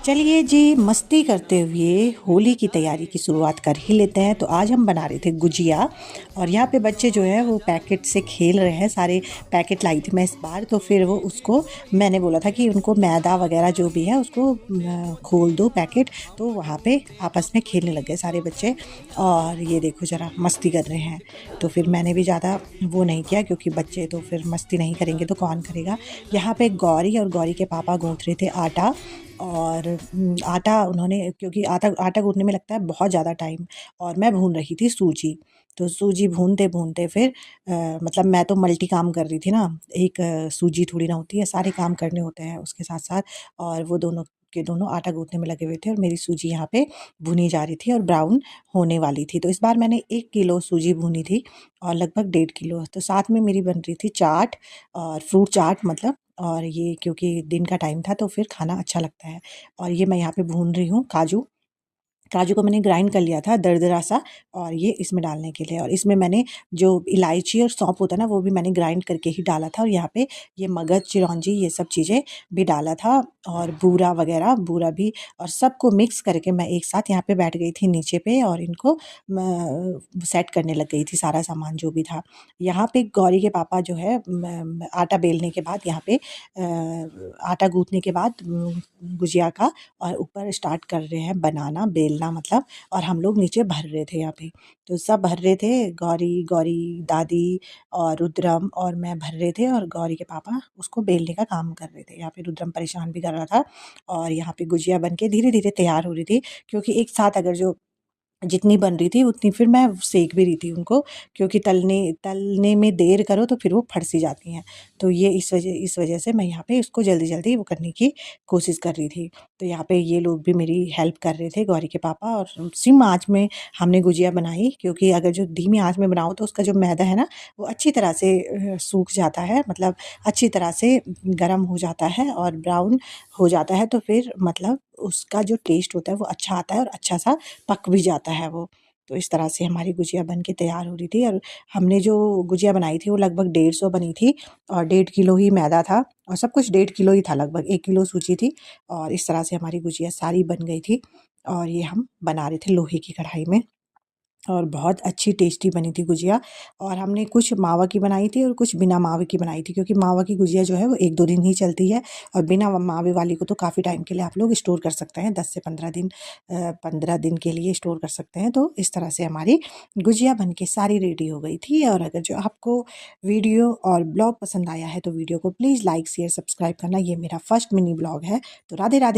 चलिए जी, मस्ती करते हुए होली की तैयारी की शुरुआत कर ही लेते हैं। तो आज हम बना रहे थे गुजिया और यहाँ पे बच्चे जो है वो पैकेट से खेल रहे हैं। सारे पैकेट लाई थी मैं इस बार, तो फिर वो उसको मैंने बोला था कि उनको मैदा वगैरह जो भी है उसको खोल दो पैकेट। तो वहाँ पे आपस में खेलने लग गए सारे बच्चे और ये देखो ज़रा मस्ती कर रहे हैं। तो फिर मैंने भी ज़्यादा वो नहीं किया क्योंकि बच्चे तो फिर मस्ती नहीं करेंगे तो कौन करेगा। यहाँ पे गौरी और गौरी के पापा गूँथ रहे थे आटा और आटा उन्होंने, क्योंकि आटा आटा गूँथने में लगता है बहुत ज़्यादा टाइम, और मैं भून रही थी सूजी। तो सूजी भूनते-भूनते फिर मतलब मैं तो मल्टी काम कर रही थी ना, एक सूजी थोड़ी ना होती है, सारे काम करने होते हैं उसके साथ-साथ। और वो दोनों के दोनों आटा गूँथने में लगे हुए थे और मेरी सूजी यहाँ पे भुनी जा रही थी और ब्राउन होने वाली थी। तो इस बार मैंने 1 किलो सूजी भूनी थी और लगभग 1.5 किलो। तो साथ में मेरी बन रही थी चाट और फ्रूट चाट मतलब, और ये क्योंकि दिन का टाइम था तो फिर खाना अच्छा लगता है। और ये मैं यहाँ पे भून रही हूँ काजू। काजू को मैंने ग्राइंड कर लिया था दरदरा सा, और ये इसमें डालने के लिए, और इसमें मैंने जो इलायची और सौंफ होता है ना वो भी मैंने ग्राइंड करके ही डाला था, और यहाँ पे ये मगज चिरौंजी ये सब चीज़ें भी डाला था, और बूरा वगैरह बूरा भी, और सबको मिक्स करके मैं एक साथ यहाँ पे बैठ गई थी नीचे पे और इनको सेट करने लग गई थी सारा सामान जो भी था। यहाँ पे गौरी के पापा जो है आटा बेलने के बाद यहाँ पे आटा गूँथने के बाद गुजिया का और ऊपर स्टार्ट कर रहे हैं बनाना बेलना मतलब, और हम लोग नीचे भर रहे थे यहाँ पे। तो सब भर रहे थे, गौरी गौरी दादी और रुद्रम और मैं भर रहे थे, और गौरी के पापा उसको बेलने का काम कर रहे थे। यहाँ पे रुद्रम परेशान भी कर रहा था, और यहाँ पे गुजिया बन के धीरे धीरे तैयार हो रही थी, क्योंकि एक साथ अगर जो जितनी बन रही थी उतनी फिर मैं सेक भी रही थी उनको, क्योंकि तलने तलने में देर करो तो फिर वो फट सी जाती हैं। तो ये इस वजह से मैं यहाँ पे इसको जल्दी-जल्दी वो करने की कोशिश कर रही थी। तो यहाँ पे ये लोग भी मेरी हेल्प कर रहे थे, गौरी के पापा, और सिम आँच में हमने गुजिया बनाई, क्योंकि अगर जो धीमी आँच में बनाओ तो उसका जो मैदा है ना वो अच्छी तरह से सूख जाता है, मतलब अच्छी तरह से गरम हो जाता है और ब्राउन हो जाता है, तो फिर मतलब उसका जो टेस्ट होता है वो अच्छा आता है और अच्छा-सा पक भी जाता है वो। तो इस तरह से हमारी गुजिया बन के तैयार हो रही थी, और हमने जो गुजिया बनाई थी वो लगभग 150 बनी थी, और 1.5 किलो ही मैदा था, और सब कुछ 1.5 किलो ही था, लगभग 1 किलो सूजी थी, और इस तरह से हमारी गुजिया सारी बन गई थी। और ये हम बना रहे थे लोहे की कढ़ाई में, और बहुत अच्छी टेस्टी बनी थी गुजिया। और हमने कुछ मावा की बनाई थी और कुछ बिना मावे की बनाई थी, क्योंकि मावा की गुजिया जो है वो 1-2 दिन ही चलती है, और बिना मावे वाली को तो काफ़ी टाइम के लिए आप लोग स्टोर कर सकते हैं, 10 से 15 दिन 15 दिन के लिए स्टोर कर सकते हैं। तो इस तरह से हमारी गुजिया बन के सारी रेडी हो गई थी। और अगर जो आपको वीडियो और ब्लॉग पसंद आया है तो वीडियो को प्लीज़ लाइक शेयर सब्सक्राइब करना। ये मेरा फर्स्ट मिनी ब्लॉग है। तो राधे राधे।